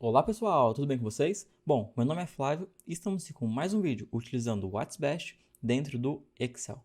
Olá pessoal, tudo bem com vocês? Bom, meu nome é Flávio e estamos aqui com mais um vídeo utilizando o What's Best dentro do Excel.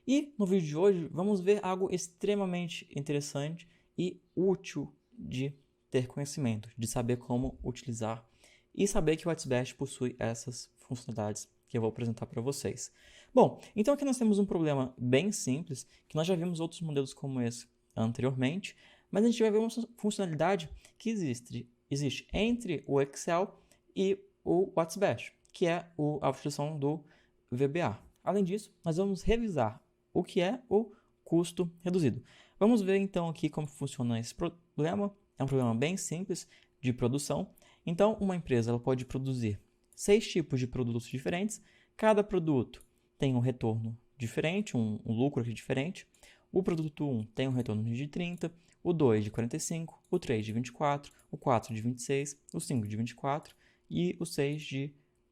E no vídeo de hoje vamos ver algo extremamente interessante e útil de ter conhecimento, de saber como utilizar e saber que o What's Best possui essas funcionalidades que eu vou apresentar para vocês. Bom, então aqui nós temos um problema bem simples, que nós já vimos outros modelos como esse anteriormente, mas a gente vai ver uma funcionalidade que existe entre o Excel e o What's Best, que é a utilização do VBA. Além disso, nós vamos revisar o que é o custo reduzido. Vamos ver então aqui como funciona esse problema. É um problema bem simples de produção. Então, uma empresa ela pode produzir 6 tipos de produtos diferentes. Cada produto tem um retorno diferente, um lucro aqui diferente. O produto 1 tem um retorno de 30, o 2 de 45, o 3 de 24, o 4 de 26, o 5 de 24 e o 6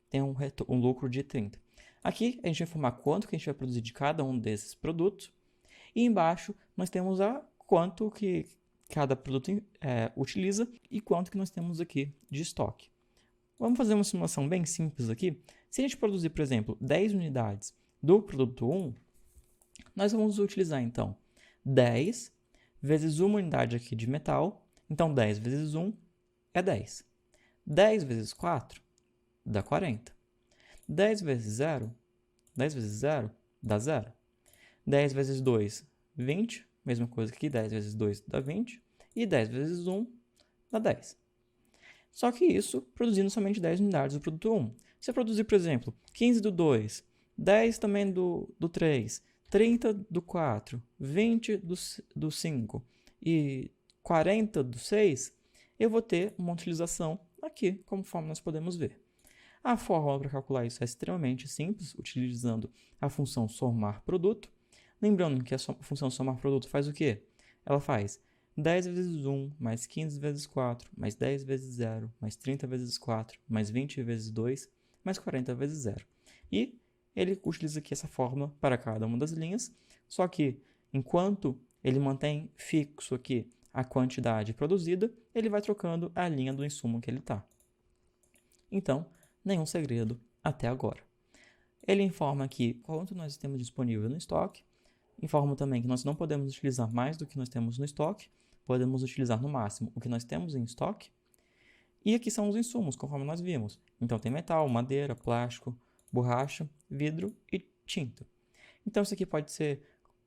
tem um lucro de 30. Aqui a gente vai informar quanto que a gente vai produzir de cada um desses produtos. E embaixo nós temos quanto que cada produto utiliza e quanto que nós temos aqui de estoque. Vamos fazer uma simulação bem simples aqui. Se a gente produzir, por exemplo, 10 unidades do produto 1, nós vamos utilizar então 10 vezes uma unidade aqui de metal. Então 10 vezes 1 é 10. 10 vezes 4 dá 40. 10 vezes 0 dá 0. 10 vezes 2, 20. Mesma coisa que aqui, 10 vezes 2 dá 20. E 10 vezes 1 dá 10. Só que isso produzindo somente 10 unidades do produto 1. Se eu produzir, por exemplo, 15 do 2, 10 também do 3, 30 do 4, 20 do 5 e 40 do 6, eu vou ter uma utilização aqui, conforme nós podemos ver. A fórmula para calcular isso é extremamente simples, utilizando a função somar produto. Lembrando que a função somar produto faz o quê? Ela faz 10 vezes 1, mais 15 vezes 4, mais 10 vezes 0, mais 30 vezes 4, mais 20 vezes 2, mais 40 vezes 0. E ele utiliza aqui essa fórmula para cada uma das linhas, só que enquanto ele mantém fixo aqui a quantidade produzida, ele vai trocando a linha do insumo que ele está. Então, nenhum segredo até agora. Ele informa aqui quanto nós temos disponível no estoque, informa também que nós não podemos utilizar mais do que nós temos no estoque, podemos utilizar no máximo o que nós temos em estoque. E aqui são os insumos, conforme nós vimos. Então tem metal, madeira, plástico, borracha, vidro e tinta. Então isso aqui pode ser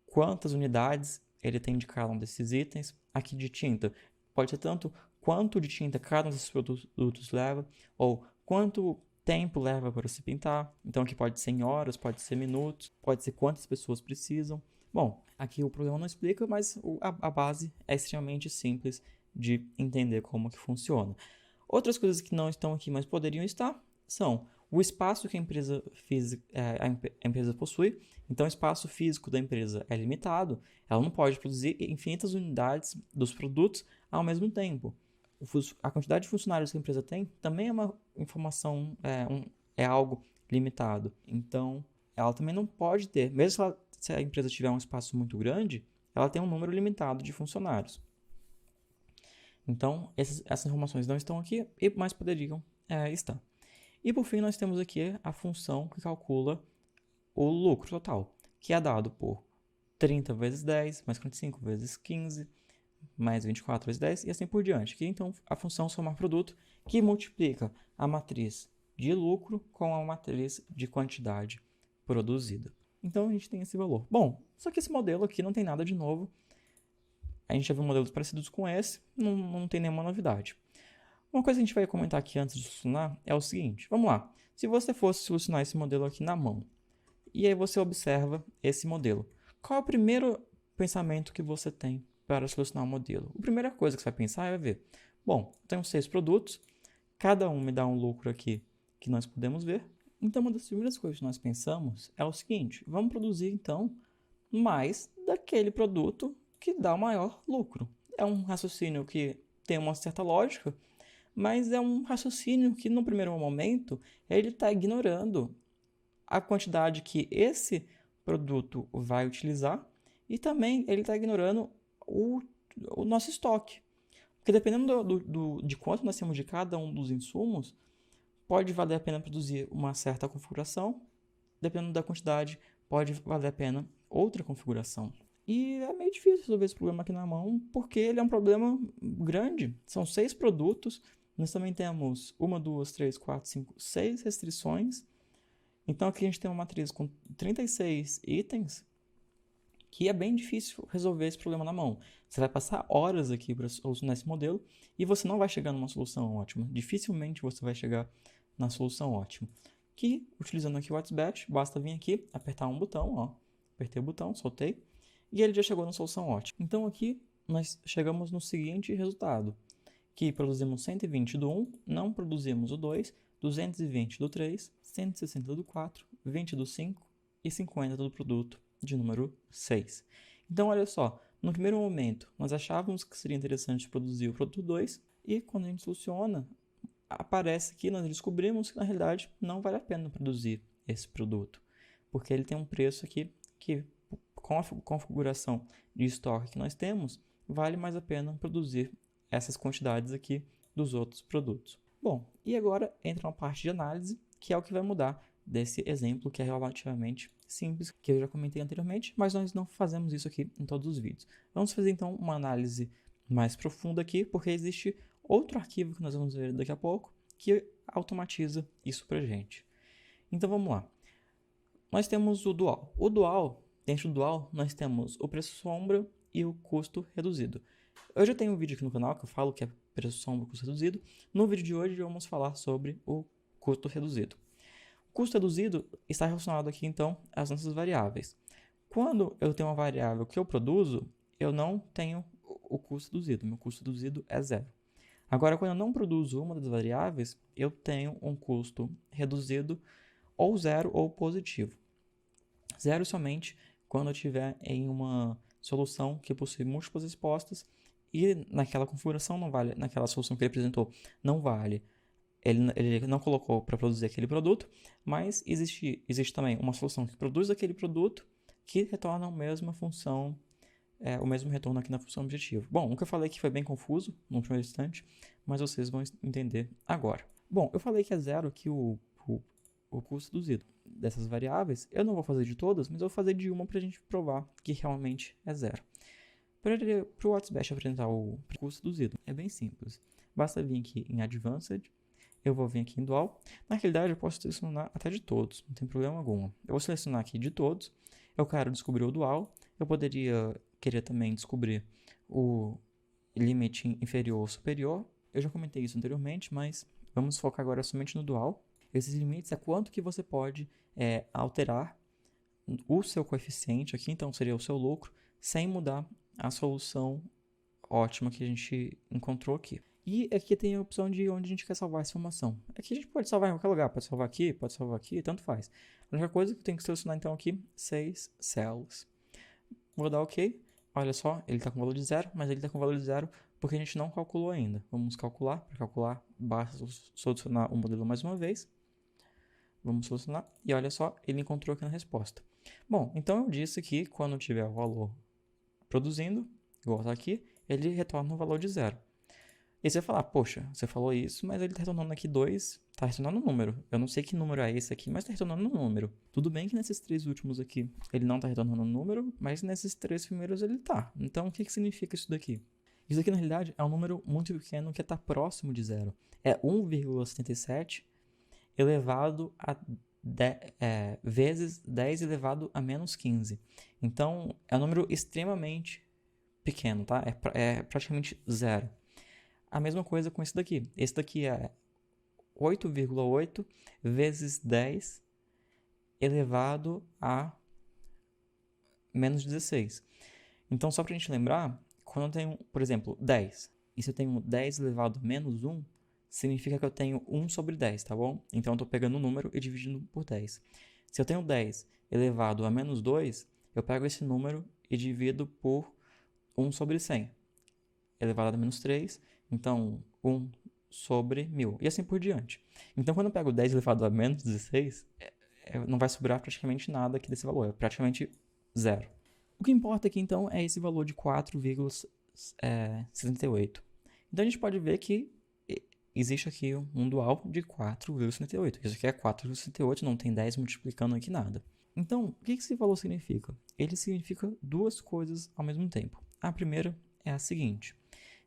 quantas unidades ele tem de cada um desses itens. Aqui de tinta pode ser tanto quanto de tinta cada um desses produtos leva, ou quanto tempo leva para se pintar. Então aqui pode ser em horas, pode ser minutos, pode ser quantas pessoas precisam. Bom, aqui o problema não explica, mas a base é extremamente simples de entender como que funciona. Outras coisas que não estão aqui, mas poderiam estar, são o espaço que a empresa possui. Então, o espaço físico da empresa é limitado. Ela não pode produzir infinitas unidades dos produtos ao mesmo tempo. A quantidade de funcionários que a empresa tem também é uma informação, é algo limitado. Então, ela também não pode ter, mesmo se a empresa tiver um espaço muito grande, ela tem um número limitado de funcionários. Então, essas informações não estão aqui, mas poderiam estar. E por fim, nós temos aqui a função que calcula o lucro total, que é dado por 30 vezes 10, mais 45 vezes 15, mais 24 vezes 10 e assim por diante. Aqui, então, a função somar produto, que multiplica a matriz de lucro com a matriz de quantidade produzida. Então, a gente tem esse valor. Bom, só que esse modelo aqui não tem nada de novo. A gente já viu modelos parecidos com esse, não tem nenhuma novidade. Uma coisa que a gente vai comentar aqui antes de solucionar é o seguinte. Vamos lá. Se você fosse solucionar esse modelo aqui na mão, e aí você observa esse modelo, qual é o primeiro pensamento que você tem para solucionar o modelo? A primeira coisa que você vai pensar é ver, bom, eu tenho 6 produtos, cada um me dá um lucro aqui que nós podemos ver. Então, uma das primeiras coisas que nós pensamos é o seguinte, vamos produzir então mais daquele produto que dá o maior lucro. É um raciocínio que tem uma certa lógica, mas é um raciocínio que no primeiro momento ele está ignorando a quantidade que esse produto vai utilizar e também ele está ignorando o nosso estoque. Porque dependendo de quanto nós temos de cada um dos insumos, pode valer a pena produzir uma certa configuração, dependendo da quantidade, pode valer a pena outra configuração. E é meio difícil resolver esse problema aqui na mão, porque ele é um problema grande. São 6 produtos, nós também temos 1, 2, 3, 4, 5, 6 restrições. Então aqui a gente tem uma matriz com 36 itens, que é bem difícil resolver esse problema na mão. Você vai passar horas aqui para solucionar esse modelo e você não vai chegar numa solução ótima. Dificilmente você vai chegar na solução ótima. Que, utilizando aqui o WhatsBash, basta vir aqui, apertar um botão, ó. Apertei o botão, soltei, e ele já chegou na solução ótima. Então aqui nós chegamos no seguinte resultado, que produzimos 120 do 1, não produzimos o 2, 220 do 3, 160 do 4, 20 do 5 e 50 do produto de número 6. Então, olha só, no primeiro momento, nós achávamos que seria interessante produzir o produto 2 e quando a gente soluciona, aparece que nós descobrimos que, na realidade, não vale a pena produzir esse produto, porque ele tem um preço aqui que, com a configuração de estoque que nós temos, vale mais a pena produzir essas quantidades aqui dos outros produtos. Bom, e agora entra uma parte de análise, que é o que vai mudar desse exemplo, que é relativamente simples, que eu já comentei anteriormente, mas nós não fazemos isso aqui em todos os vídeos. Vamos fazer então uma análise mais profunda aqui, porque existe outro arquivo que nós vamos ver daqui a pouco, que automatiza isso pra gente. Então vamos lá. Nós temos o dual. O dual, dentro do dual, nós temos o preço sombra e o custo reduzido. Eu já tenho um vídeo aqui no canal que eu falo que é preço sombra e custo reduzido. No vídeo de hoje vamos falar sobre o custo reduzido. O custo reduzido está relacionado aqui então às nossas variáveis. Quando eu tenho uma variável que eu produzo, eu não tenho o custo reduzido. Meu custo reduzido é 0. Agora, quando eu não produzo uma das variáveis, eu tenho um custo reduzido ou 0 ou positivo. 0 somente quando eu estiver em uma solução que possui múltiplas respostas e naquela configuração não vale, naquela solução que ele apresentou, não vale. Ele não colocou para produzir aquele produto, mas existe também uma solução que produz aquele produto que retorna a mesma função, o mesmo retorno aqui na função objetivo. Bom, o que eu falei aqui foi bem confuso no primeiro instante, mas vocês vão entender agora. Bom, eu falei que é 0 aqui o custo reduzido dessas variáveis. Eu não vou fazer de todas, mas eu vou fazer de uma para a gente provar que realmente é 0. Para o WhatsBash apresentar o custo reduzido, é bem simples. Basta vir aqui em Advanced, eu vou vir aqui em Dual. Na realidade, eu posso selecionar até de todos, não tem problema algum. Eu vou selecionar aqui de todos. Eu quero descobrir o Dual. Eu poderia querer também descobrir o limite inferior ou superior. Eu já comentei isso anteriormente, mas vamos focar agora somente no Dual. Esses limites é quanto que você pode alterar o seu coeficiente aqui, então seria o seu lucro, sem mudar a solução ótima que a gente encontrou aqui. E aqui tem a opção de onde a gente quer salvar essa informação. Aqui a gente pode salvar em qualquer lugar, pode salvar aqui, tanto faz. A única coisa que eu tenho que selecionar então aqui, 6 cells. Vou dar OK. Olha só, ele está com valor de 0, mas ele está com valor de 0 porque a gente não calculou ainda. Vamos calcular. Para calcular, basta solucionar o modelo mais uma vez. Vamos solucionar. E olha só, ele encontrou aqui na resposta. Bom, então eu disse que quando tiver o valor produzindo, igual está aqui, ele retorna o valor de 0. E você vai falar, poxa, você falou isso, mas ele está retornando aqui 2, está retornando um número. Eu não sei que número é esse aqui, mas está retornando um número. Tudo bem que nesses 3 últimos aqui ele não está retornando um número, mas nesses 3 primeiros ele está. Então, o que significa isso daqui? Isso aqui, na realidade, é um número muito pequeno que está próximo de 0. É 1,77 elevado a vezes 10 elevado a menos 15. Então, é um número extremamente pequeno, tá? É praticamente 0. A mesma coisa com esse daqui. Esse daqui é 8,8 vezes 10 elevado a menos 16. Então, só para a gente lembrar, quando eu tenho, por exemplo, 10, e se eu tenho 10 elevado a menos 1, significa que eu tenho 1 sobre 10, tá bom? Então, eu estou pegando o número e dividindo por 10. Se eu tenho 10 elevado a menos 2, eu pego esse número e divido por 1 sobre 100. Elevado a menos 3, então 1 sobre 1000. E assim por diante. Então, quando eu pego 10 elevado a menos 16, não vai sobrar praticamente nada aqui desse valor. É praticamente 0. O que importa aqui, então, é esse valor de 4,78. Então a gente pode ver que existe aqui um dual de 4,68. Isso aqui é 4,68, não tem 10 multiplicando aqui nada. Então, o que esse valor significa? Ele significa duas coisas ao mesmo tempo. A primeira é a seguinte: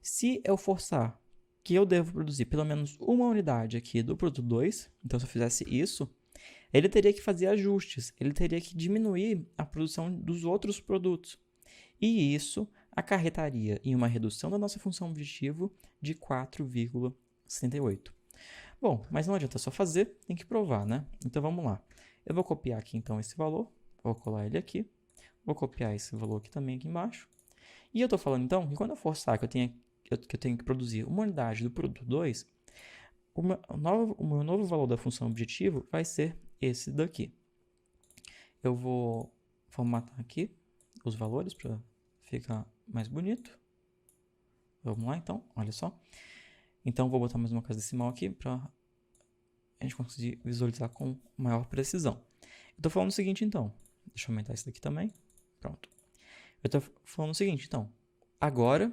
se eu forçar que eu devo produzir pelo menos uma unidade aqui do produto 2, então se eu fizesse isso, ele teria que fazer ajustes, ele teria que diminuir a produção dos outros produtos. E isso acarretaria em uma redução da nossa função objetivo de 4,68. Bom, mas não adianta só fazer, tem que provar, né? Então vamos lá. Eu vou copiar aqui então esse valor, vou colar ele aqui, vou copiar esse valor aqui também aqui embaixo. E eu estou falando então que quando eu forçar que eu tenho que produzir uma unidade do produto 2, o meu novo valor da função objetivo vai ser esse daqui. Eu vou formatar aqui os valores para ficar mais bonito. Vamos lá então, olha só. Então vou botar mais uma casa decimal aqui para a gente conseguir visualizar com maior precisão. Eu estou falando o seguinte então, deixa eu aumentar isso daqui também, pronto. Eu estou falando o seguinte então, agora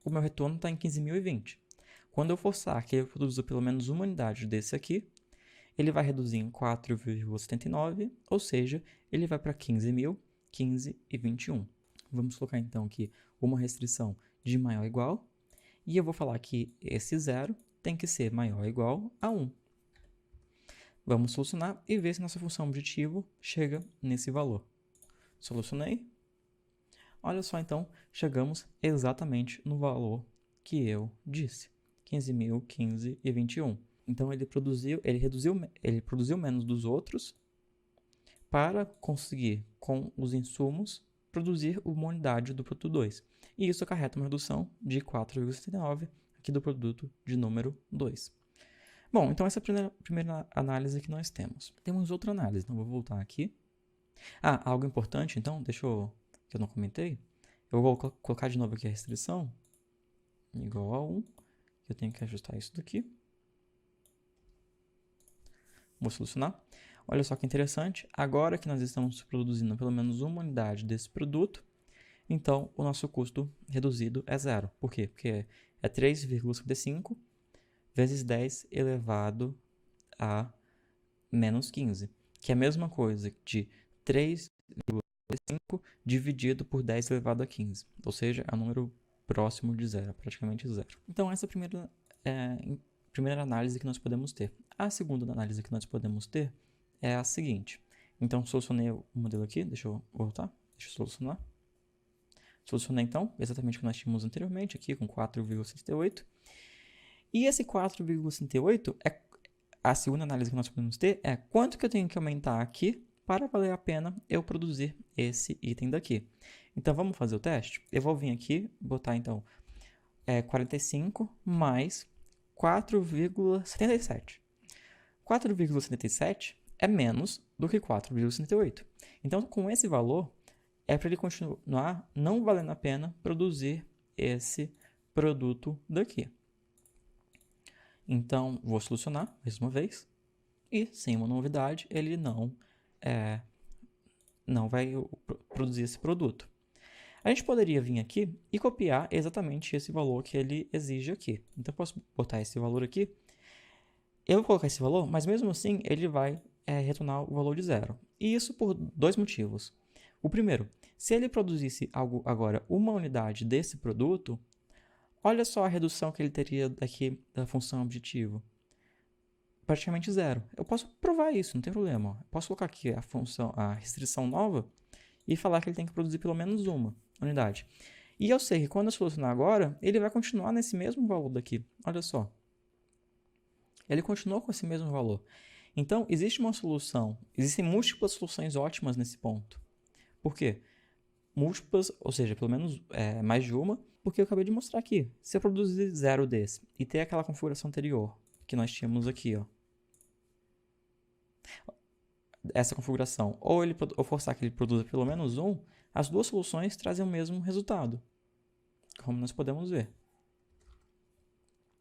o meu retorno está em 15.020. Quando eu forçar que ele produza pelo menos uma unidade desse aqui, ele vai reduzir em 4,79, ou seja, ele vai para 15.000, 15 e 21. Vamos colocar então aqui uma restrição de maior ou igual, e eu vou falar que esse zero tem que ser maior ou igual a 1. Vamos solucionar e ver se nossa função objetivo chega nesse valor. Solucionei. Olha só então, chegamos exatamente no valor que eu disse. 15.000, 15 e 21. Então ele produziu menos dos outros para conseguir, com os insumos, produzir uma unidade do produto 2. E isso acarreta uma redução de 4,79 aqui do produto de número 2. Bom, então essa é a primeira análise que nós temos. Temos outra análise, então vou voltar aqui. Algo importante, então, que eu não comentei. Eu vou colocar de novo aqui a restrição, igual a 1. Eu tenho que ajustar isso daqui. Vou solucionar. Olha só que interessante. Agora que nós estamos produzindo pelo menos uma unidade desse produto, então o nosso custo reduzido é zero. Por quê? Porque é 3,55 vezes 10 elevado a menos 15, que é a mesma coisa de 3,55 dividido por 10 elevado a 15, ou seja, é um número próximo de zero, praticamente zero. Então essa é a primeira análise que nós podemos ter. A segunda análise que nós podemos ter é a seguinte. Então solucionei o modelo aqui, deixa eu voltar, deixa eu solucionar. Solucionei então exatamente o que nós tínhamos anteriormente aqui com 4,68. E esse 4,68 é a segunda análise que nós podemos ter é quanto que eu tenho que aumentar aqui para valer a pena eu produzir esse item daqui. Então vamos fazer o teste? Eu vou vir aqui, botar então 45 mais 4,77. 4,77 é menos do que 4,78. Então com esse valor é para ele continuar não valendo a pena produzir esse produto daqui. Então, vou solucionar mais uma vez. E, sem uma novidade, ele não vai produzir esse produto. A gente poderia vir aqui e copiar exatamente esse valor que ele exige aqui. Então, eu posso botar esse valor aqui. Eu vou colocar esse valor, mas mesmo assim, ele vai retornar o valor de zero. E isso por dois motivos. O primeiro, se ele produzisse agora uma unidade desse produto, olha só a redução que ele teria daqui da função objetivo. Praticamente zero. Eu posso provar isso, não tem problema. Eu posso colocar aqui a restrição nova e falar que ele tem que produzir pelo menos uma unidade. E eu sei que quando eu solucionar agora, ele vai continuar nesse mesmo valor daqui. Olha só. Ele continua com esse mesmo valor. Então, existe uma solução. Existem múltiplas soluções ótimas nesse ponto. Por quê? Múltiplas, ou seja, pelo menos mais de uma, porque eu acabei de mostrar aqui. Se eu produzir zero desse e ter aquela configuração anterior que nós tínhamos aqui, ó, essa configuração, ou forçar que ele produza pelo menos um, as duas soluções trazem o mesmo resultado, como nós podemos ver.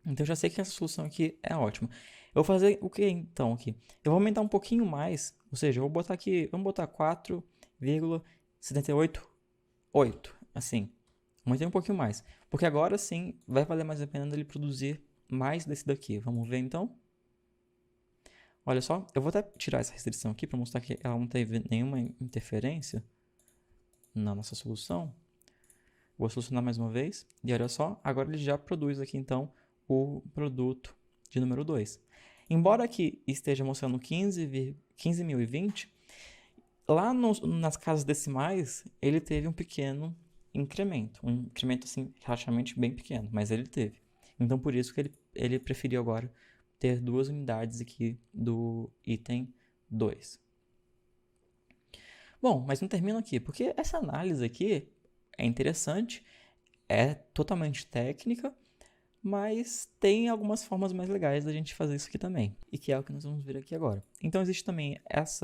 Então, eu já sei que essa solução aqui é ótima. Eu vou fazer o que então aqui? Eu vou aumentar um pouquinho mais, ou seja, eu vou botar aqui, vamos botar 4,788, assim. Aumentei um pouquinho mais. Porque agora sim vai valer mais a pena ele produzir mais desse daqui. Vamos ver então? Olha só, eu vou até tirar essa restrição aqui para mostrar que ela não teve nenhuma interferência na nossa solução. Vou solucionar mais uma vez. E olha só, agora ele já produz aqui então o produto de número 2. Embora aqui esteja mostrando 15.020, lá nas casas decimais ele teve um pequeno incremento. Um incremento assim relativamente bem pequeno, mas ele teve. Então por isso que ele preferiu agora ter 2 unidades aqui do item 2. Bom, mas não termina aqui, porque essa análise aqui é interessante, é totalmente técnica, mas tem algumas formas mais legais da gente fazer isso aqui também, e que é o que nós vamos ver aqui agora. Então existe também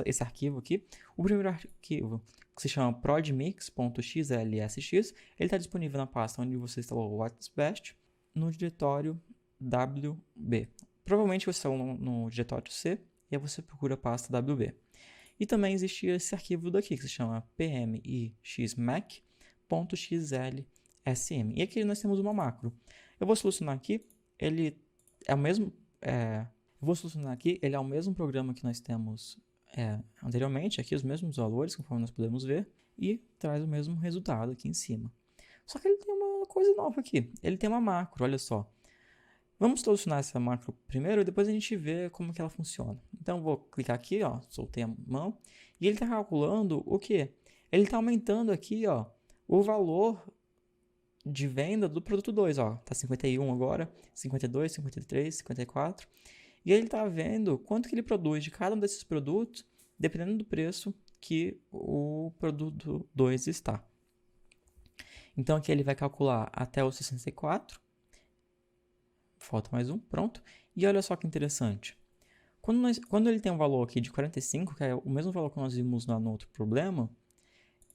esse arquivo aqui. O primeiro arquivo, que se chama prodmix.xlsx, ele está disponível na pasta onde você instalou o WhatsBest, no diretório wb. Provavelmente você está no diretório C, e aí você procura a pasta wb. E também existia esse arquivo daqui, que se chama pmixmac.xlsm. E aqui nós temos uma macro. Eu vou solucionar aqui, ele é o mesmo... ele é o mesmo programa que nós temos anteriormente, aqui os mesmos valores, conforme nós podemos ver, e traz o mesmo resultado aqui em cima. Só que ele tem uma coisa nova aqui, ele tem uma macro, olha só. Vamos solucionar essa macro primeiro e depois a gente vê como que ela funciona. Então, vou clicar aqui, ó, soltei a mão, e ele está calculando o quê? Ele está aumentando aqui, ó, o valor de venda do produto 2, ó, tá 51 agora, 52, 53, 54, e ele está vendo quanto que ele produz de cada um desses produtos, dependendo do preço que o produto 2 está. Então, aqui ele vai calcular até o 64, falta mais um, pronto. E olha só que interessante. Quando ele tem um valor aqui de 45, que é o mesmo valor que nós vimos no outro problema,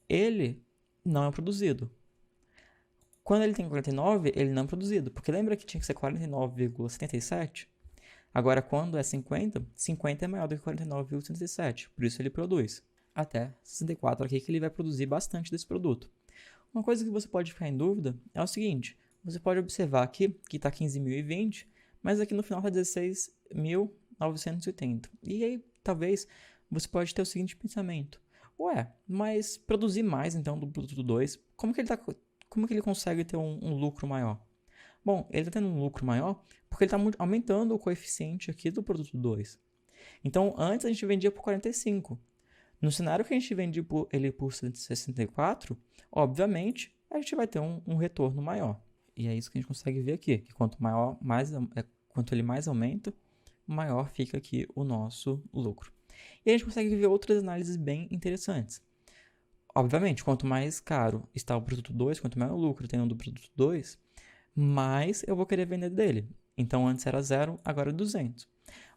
ele não é produzido. Quando ele tem 49, ele não é produzido. Porque lembra que tinha que ser 49,77? Agora, quando é 50, 50 é maior do que 49,77. Por isso ele produz até 64 aqui, que ele vai produzir bastante desse produto. Uma coisa que você pode ficar em dúvida é o seguinte. Você pode observar aqui que está 15.020, mas aqui no final está 16.980. E aí, talvez, você pode ter o seguinte pensamento. Ué, mas produzir mais, então, do produto 2, como que ele consegue ter um lucro maior? Bom, ele está tendo um lucro maior porque ele está aumentando o coeficiente aqui do produto 2. Então, antes a gente vendia por 45. No cenário que a gente vende ele por 64, obviamente, a gente vai ter um retorno maior. E é isso que a gente consegue ver aqui, que quanto ele mais aumenta, maior fica aqui o nosso lucro. E a gente consegue ver outras análises bem interessantes. Obviamente, quanto mais caro está o produto 2, quanto maior o lucro tem do produto 2, mais eu vou querer vender dele. Então, antes era 0, agora é 200.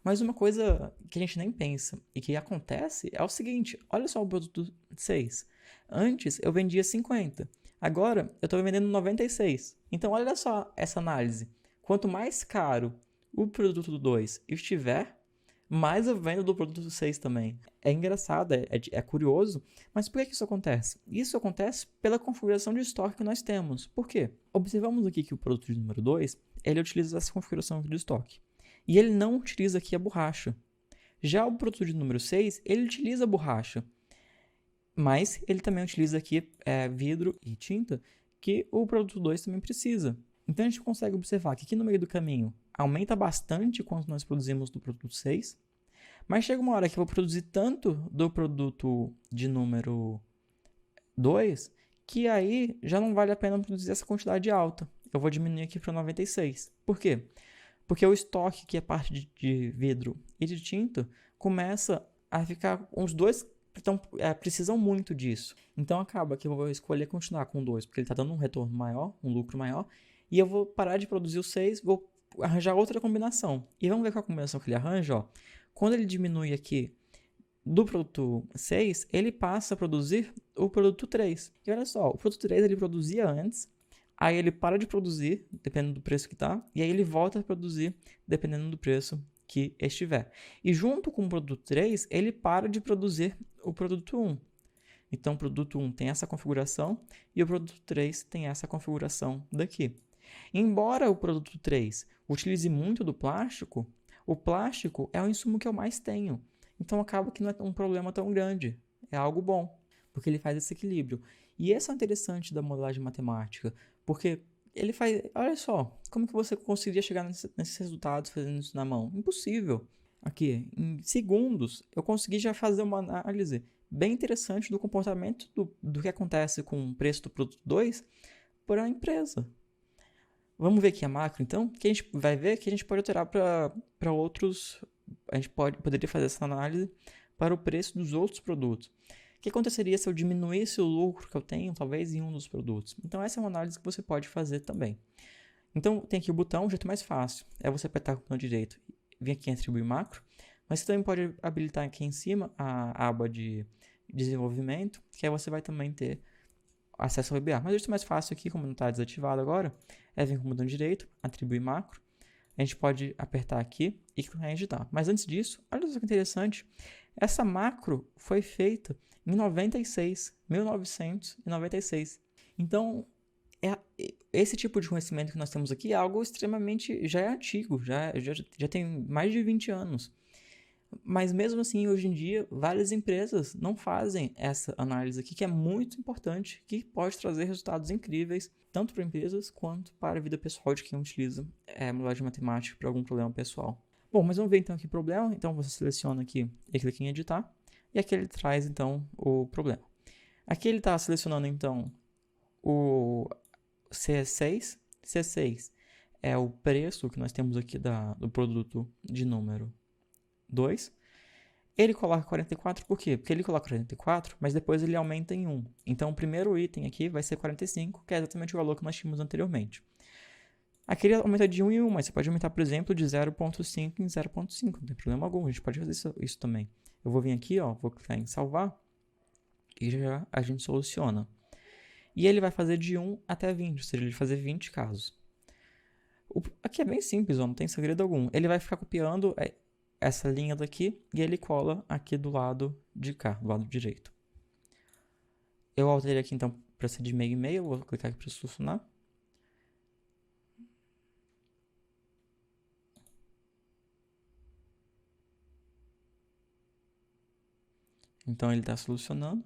Mas uma coisa que a gente nem pensa e que acontece é o seguinte, olha só o produto 6. Antes eu vendia 50. Agora, eu estou vendendo 96. Então, olha só essa análise. Quanto mais caro o produto 2 estiver, mais eu vendo do produto 6 também. É engraçado, é curioso, mas por que isso acontece? Isso acontece pela configuração de estoque que nós temos. Por quê? Observamos aqui que o produto de número 2, ele utiliza essa configuração de estoque. E ele não utiliza aqui a borracha. Já o produto de número 6, ele utiliza a borracha. Mas ele também utiliza aqui vidro e tinta, que o produto 2 também precisa. Então a gente consegue observar que aqui no meio do caminho aumenta bastante quanto nós produzimos do produto 6, mas chega uma hora que eu vou produzir tanto do produto de número 2, que aí já não vale a pena produzir essa quantidade alta. Eu vou diminuir aqui para 96. Por quê? Porque o estoque, que é parte de vidro e de tinta, começa a ficar... Os dois precisam muito disso. Então acaba que eu vou escolher continuar com o 2, porque ele está dando um retorno maior, um lucro maior, e eu vou parar de produzir o 6, vou arranjar outra combinação. E vamos ver qual a combinação que ele arranja. Ó. Quando ele diminui aqui do produto 6, ele passa a produzir o produto 3. E olha só, o produto 3 ele produzia antes, aí ele para de produzir, dependendo do preço que está, e aí ele volta a produzir, dependendo do preço que estiver. E junto com o produto 3, ele para de produzir o produto 1. Então, o produto 1 tem essa configuração e o produto 3 tem essa configuração daqui. Embora o produto 3 utilize muito do plástico, o plástico é o insumo que eu mais tenho. Então acaba que não é um problema tão grande. É algo bom, porque ele faz esse equilíbrio. E esse é o interessante da modelagem matemática, porque ele faz... Olha só, como que você conseguiria chegar nesses resultados fazendo isso na mão? Impossível. Aqui, em segundos, eu consegui já fazer uma análise bem interessante do comportamento do que acontece com o preço do produto 2 para a empresa. Vamos ver aqui a macro, então, que a gente vai ver que a gente pode alterar para outros... A gente poderia fazer essa análise para o preço dos outros produtos. O que aconteceria se eu diminuísse o lucro que eu tenho, talvez, em um dos produtos? Então, essa é uma análise que você pode fazer também. Então, tem aqui o botão, o jeito mais fácil é você apertar com o botão direito e vir aqui em atribuir macro, mas você também pode habilitar aqui em cima a aba de desenvolvimento, que aí você vai também ter acesso ao VBA. Mas o jeito mais fácil aqui, como não está desativado agora, é vir com o botão direito, atribuir macro. A gente pode apertar aqui e clicar em editar. Mas antes disso, olha só que interessante. Essa macro foi feita em 1996. Então, esse tipo de conhecimento que nós temos aqui é algo extremamente... já é antigo, já tem mais de 20 anos. Mas mesmo assim, hoje em dia, várias empresas não fazem essa análise aqui, que é muito importante, que pode trazer resultados incríveis, tanto para empresas quanto para a vida pessoal de quem utiliza modelagem matemática para algum problema pessoal. Bom, mas vamos ver então aqui o problema. Então você seleciona aqui e clica em editar, e aqui ele traz então o problema. Aqui ele está selecionando então o C6. C6 é o preço que nós temos aqui do produto de número 2. Ele coloca 44 por quê? Porque ele coloca 44, mas depois ele aumenta em 1. Então o primeiro item aqui vai ser 45, que é exatamente o valor que nós tínhamos anteriormente. Aqui ele aumenta de 1 em 1, mas você pode aumentar, por exemplo, de 0.5 em 0.5. Não tem problema algum, a gente pode fazer isso também. Eu vou vir aqui, ó, vou clicar em salvar e já a gente soluciona. E ele vai fazer de 1 até 20, ou seja, ele vai fazer 20 casos. Aqui é bem simples, ó, não tem segredo algum. Ele vai ficar copiando essa linha daqui e ele cola aqui do lado de cá, do lado direito. Eu alterei aqui então para ser de meio e meio, vou clicar aqui para solucionar. Então ele está solucionando.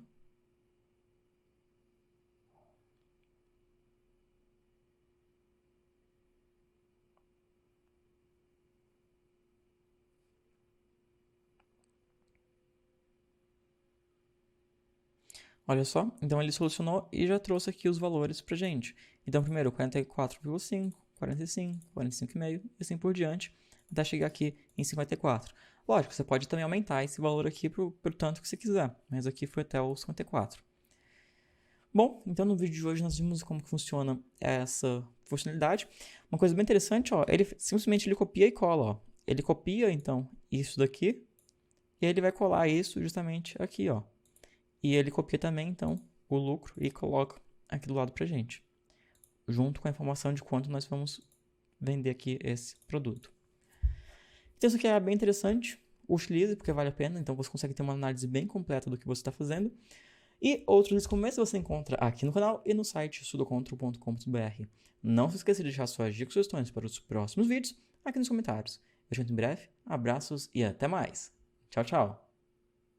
Olha só, então ele solucionou e já trouxe aqui os valores pra gente. Então primeiro 44,5, 45, 45,5 e assim por diante, até chegar aqui em 54. Lógico, você pode também aumentar esse valor aqui pro tanto que você quiser, mas aqui foi até o 54. Bom, então no vídeo de hoje nós vimos como que funciona essa funcionalidade. Uma coisa bem interessante, ó, ele simplesmente copia e cola, ó. Ele copia então isso daqui e ele vai colar isso justamente aqui, ó. E ele copia também, então, o lucro e coloca aqui do lado pra gente, junto com a informação de quanto nós vamos vender aqui esse produto. Então, isso aqui é bem interessante. Utilize, porque vale a pena. Então, você consegue ter uma análise bem completa do que você está fazendo. E outros vídeos como esse você encontra aqui no canal e no site estudocontro.com.br. Não se esqueça de deixar suas dicas e sugestões para os próximos vídeos aqui nos comentários. Eu te vejo em breve. Abraços e até mais. Tchau, tchau.